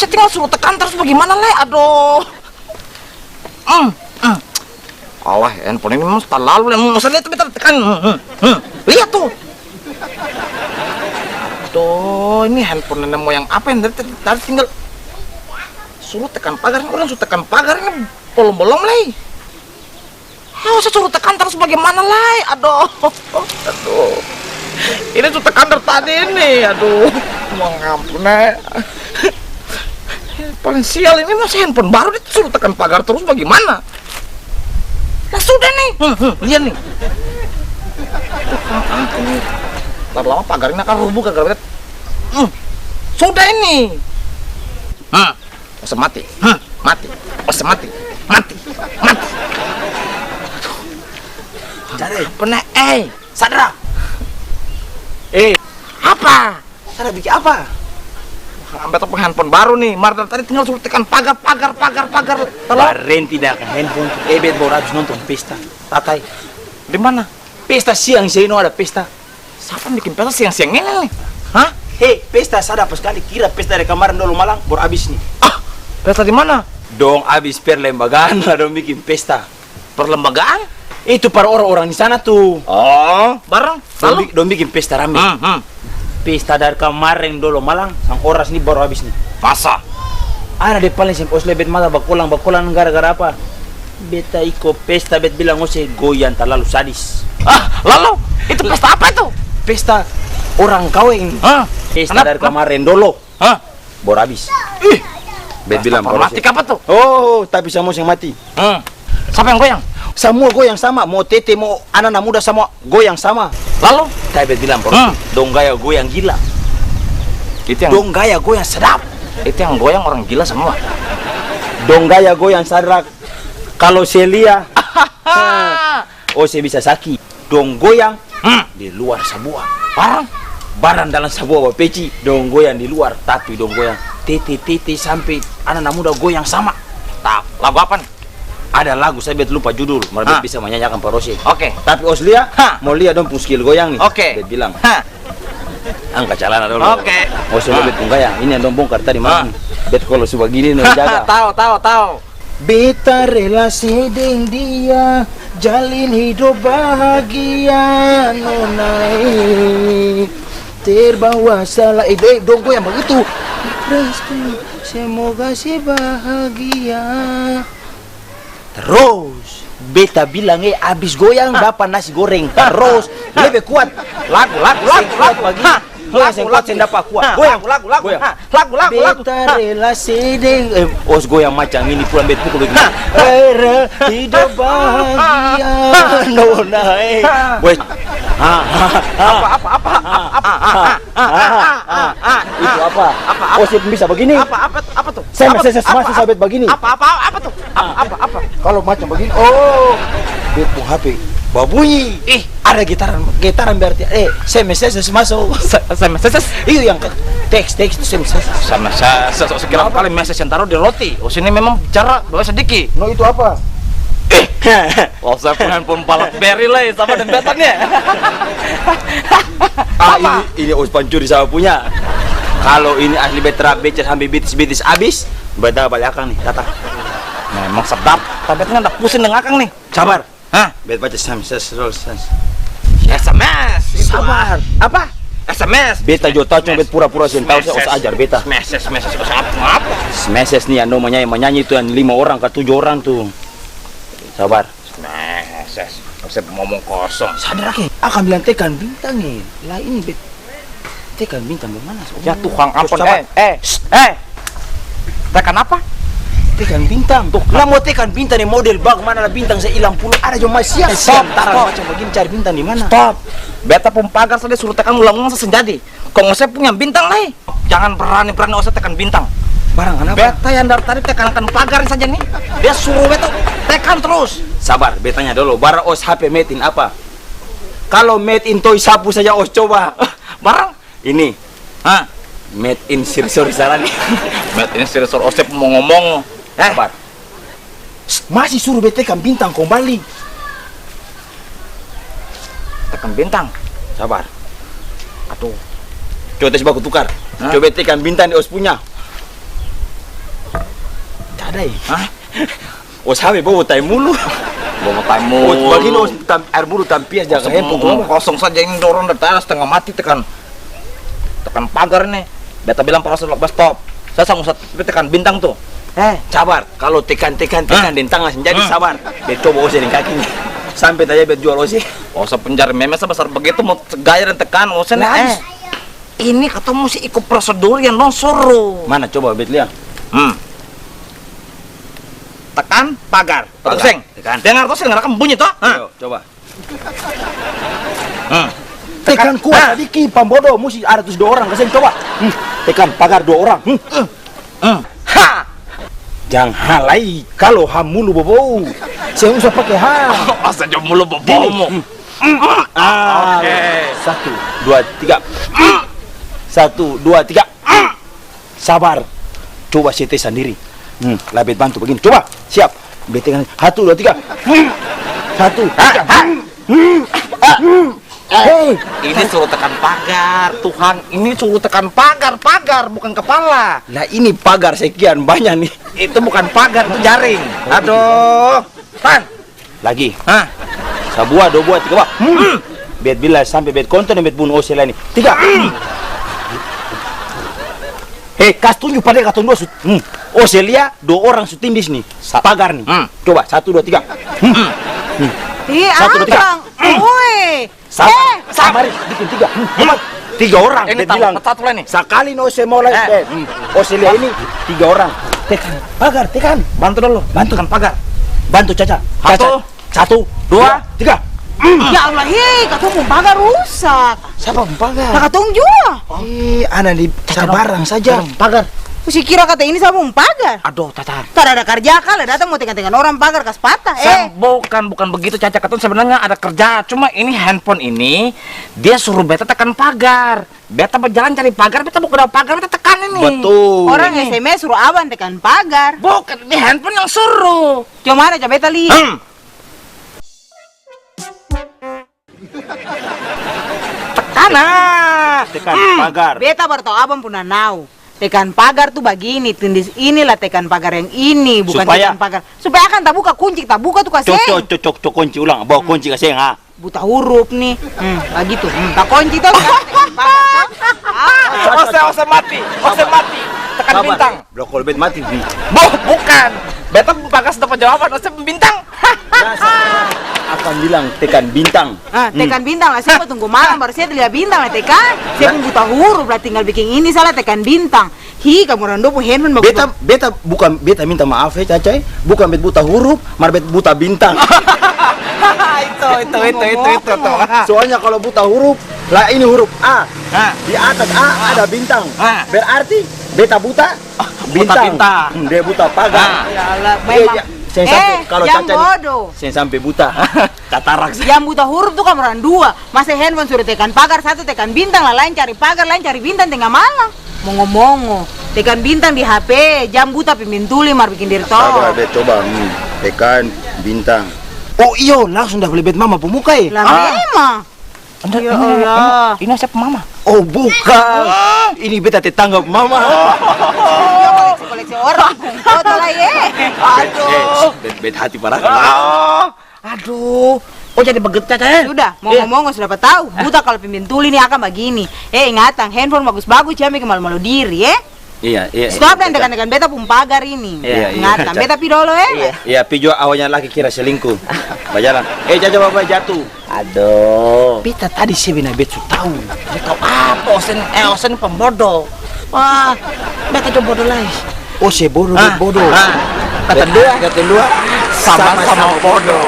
saya tinggal suruh tekan terus bagaimana le? Aduh. Allah, handphone ini memang terlalu. Saya lihat bentar tekan. Lihat tuh. Tuh, ini handphone nenek moyang apa yang tadi tinggal suruh tekan pagar. Orang suruh tekan pagar ini belum leh. Saya suruh tekan terus bagaimana leh? Aduh. Ini suruh tekan dari tadi ini. Aduh. Mau ngampun paling sial ini masih handphone baru disuruh tekan pagar terus bagaimana? Nah sudah nih, lihat nih. Ntar lama pagar ini akan rubuh kagak lihat. Sudah ini. Masa mati, mati, masa mati. Cari, Pernah, Sadra. apa? Sadra bikin apa? Ambil tuh handphone baru nih. Marta tadi tinggal suruh tekan pagar. Kemarin tidak ke handphone. Bet baru habis nonton pesta. Tatai. Di mana? Pesta siang sini ada pesta. Siapa yang bikin pesta siang-siang ini nih? Hah? Hei, pesta sadar pas kali kira pesta dari kemarin dulu Malang baru habis nih. Pesta di mana? Dong habis perlembagaan lah dong bikin pesta. Perlembagaan? Itu para orang-orang di sana tuh. Oh, bareng. Lalu? Dong bikin pesta rame. Pesta dari kemarin dulu Malang, sang oras ini baru habis nih. Masa? Ada di paling simpos lebet mata bakulang gara-gara apa? Beta iko pesta bet bilang ose goyang terlalu sadis. Lalu? Itu pesta apa itu? Pesta orang kawin. Pesta Kenapa? dari kemarin dulu. Baru habis. Bet bilang baru mati apa tuh? Oh, tapi semua yang mati. Siapa yang goyang? Semua goyang sama, mau tete mau anak-anak muda semua goyang sama. Lalu? Tapi bet bilang baru dong gaya goyang gila. Itu yang Dong gaya goyang sedap. itu yang goyang orang gila semua. Dong gaya goyang sadrak. Kalau saya lihat, oh saya bisa sakit. Dong goyang di luar sebuah. Barang dalam sebuah peci. Dong goyang di luar, tapi dong goyang tete sampai anak-anak muda goyang sama. Tak, lagu apa nih? Ada lagu saya bet lupa judul, malah bet bisa menyanyikan Parose. Oke. Tapi Oslia, mau lihat dong pun skill goyang nih. Oke. Bet bilang, angkat celana dulu. Oke. Oslia bet punggayang. Ini yang dong bongkar tadi mana? Bet kalau sudah gini nih jaga. Tahu. Beta relasi dengan dia, jalin hidup bahagia, nonai terbawa salah dong goyang begitu. Semoga si bahagia. Terus beta bilang abis goyang dapat nasi goreng terus lebih kuat. Lagu. Yang kuat saya dapat kuat. Goyang. Beta relasi dengan os goyang macam ini pulang bet pukul begini. Hidup bahagia nona boy. Apa? Itu apa? Oh saya bisa begini. Apa tuh? Saya masih sabet begini. Apa tuh? Apa? Kalau macam begini, oh, bet pun HP babunyi. Ada gitaran berarti. Saya masuk. Itu yang teks itu Sama saya sekira kali message yang taruh di roti. Oh sini memang bicara bawa sedikit. No itu apa? Saya punya handphone BlackBerry lah sama dempetannya. Ini os pancuri saya punya. Kalau ini asli betra becer sampai bitis habis, beda baliakan nih, kata. Memang sedap. Tapi kan udah pusing dengan akang nih. Sabar. Hah? Bet baca SMS. SMS. Sabar. Apa? SMS. Beta jota cuma bet pura-pura sih tahu saya usah ajar beta. Message apa? Message nih yang menyanyi itu yang 5 orang ke 7 orang tuh. Sabar. Message. Saya ngomong kosong. Sadar lagi. Akan bilang tekan bintang nih. Lah ini bet. Tekan bintang bagaimana? Ya Tuhan ampun. Tekan apa? Tekan bintang tuh. Lah mau tekan bintang nih model bag mana lah bintang saya hilang puluh. Ada cuma siap. Macam begini cari bintang di mana? Stop. Beta pun pagar saya suruh tekan ulang-ulang sesenjadi. Kok saya punya bintang lah. Jangan berani-berani usah tekan bintang. Barang kenapa? Beta yang dari tadi tekan pagar saja nih. Dia suruh beta tekan terus. Sabar, betanya dulu. Barang os HP made in apa? Kalau made in toy sapu saja os coba. Barang Ini. Made in Sirsori sana nih. Made in Sirsori Osep mau ngomong. Sabar. Masih suruh beta tekan bintang kembali. Tekan bintang. Sabar. Aduh. Coba tes baku tukar. Coba tekan bintang di os punya. eh. Hah? Oh sabe bawa tai mulu. Bawa taimu. Oh begini air mulu tampias jaga handphone gua. Kosong saja ini dorong dari atas setengah mati tekan pagar nih. Beta bilang proses lock stop. Saya sanggup tekan bintang tuh. Sabar. Kalau tekan di tangan jadi sabar. Dia coba ose di kaki. Sampai tanya bet jual ose. Osa penjara memes sebesar begitu mau gaya dan tekan osa nih. Ini ketemu sih ikut prosedur yang non suruh. Mana coba bet lihat. Tekan pagar. Pagar. Seng. Tekan. Dengar tuh seng ngerekam bunyi toh? Ayo, coba. Tekan kuat tadi ki pambodo mesti ada terus 2 orang kesen coba. Tekan pagar 2 orang. Ha. Jangan halai kalau ham mulu bobo. Saya usah pakai ham. Asa jom mulu bobomu. Oke. 1 2 3. 1 2 3. Sabar. Coba CT sendiri. Labet bantu begini. Coba. Siap. Betengan 1 2 3. 1 2 3. Hei, Ini suruh tekan pagar, Tuhan. Ini suruh tekan pagar, bukan kepala. lah ini pagar sekian banyak nih. Itu bukan pagar, itu jaring. Aduh. Tan. Lagi. Hah? 1 2 3 3. Bet bila sampai bet konten bet bunuh osel ini. 3. Kas tunjuk pada katong 2. Oselia 2 orang sutim di sini. Pagar nih. Coba 1 2 3. Ih, 1 2 3. abang. Woi. Sabar, bikin 3. 3 orang. Ini Bet bilang. satu lah nih. Sekali no ose mau lagi. Oselia ini 3 orang. Tekan pagar, tekan. Bantu dulu. Bantu. Tekan pagar. Bantu Caca. 1 2 3. Ya Allah, hei, katong mau pagar rusak. Siapa pagar? Nah, katong juga. Anak di sabarang saja. Pagar. Mesti kira kata ini sama mau pagar. Aduh, Caca. Tak ada kerja kali, datang mau tekan-tekan orang pagar kas patah. Bukan begitu Caca. Katun sebenarnya ada kerja. Cuma ini handphone ini dia suruh beta tekan pagar. Beta berjalan cari pagar, beta buka pagar, beta tekan ini. Betul. Orang SMS suruh abang tekan pagar. Bukan, ini handphone yang suruh. Cuma ada coba beta lihat. Tekan pagar. Beta baru tahu abang pernah nau. Tekan pagar tuh begini, tindis inilah tekan pagar yang ini, bukan Supaya? tekan pagar. Supaya kan tak buka kunci, tak buka tuh kasih. Cocok kunci ulang. Bawa kunci kasih ha. Buta huruf nih, begitu. Tak kunci tuh. Tekan pagar tuh. Ose mati. Tekan bintang. Blokol bet mati. Bukan. Beta bagas dapat jawaban, ose bintang. Akan bilang tekan bintang. Tekan bintang lah, saya mau tunggu malam baru saya lihat bintang lah tekan. Saya pun buta huruf lah, tinggal bikin ini salah tekan bintang. Hi, kamu rando pun handphone bagus. Beta bukan beta minta maaf ya Cacai. Bukan bet buta huruf, mar bet buta bintang. Itu. Soalnya kalau buta huruf, lah ini huruf A. Di atas A ada bintang. Berarti beta buta bintang. Dia buta pagar. Ya Allah, memang. Saya sampai kalau yang Caca bodoh. Saya sampai buta. Katarak. Yang buta huruf tuh kamu orang 2. Masa handphone suruh tekan pagar 1 tekan bintang lah, lain cari pagar, lain cari bintang tengah malam. Mongo-mongo. Tekan bintang di HP, jam buta pimpin tuli mar bikin diri Sabar, toh. bet coba. Tekan bintang. Oh iyo, langsung dah belibet mama pemuka ya? Lah memang. Ya Allah. Ini siapa mama? Oh bukan. Ini beta tetangga mama. Koleksi orang. Oh, lah ye. Aduh. Bet hati parah. Aduh. Oh jadi begitu Caca. Sudah, mongo-mongo sudah dapat tahu. Buta kalau pimpin tuli nih akan begini. Ingatan, handphone bagus-bagus jangan bikin malu-malu diri ya. Iya. Stop dan tekan-tekan beta pun pagar ini. Iya. Ingatan, beta pi dulu ya. Iya, pijo awalnya lagi kira selingkuh. Berjalan. Caca bapak jatuh. Aduh. Beta tadi sih bina bet su tahu. Dia tahu apa Osen pembodoh. Wah, beta coba bodoh lagi. Oh, si bodoh, bodoh. Kata dua sama-sama bodoh.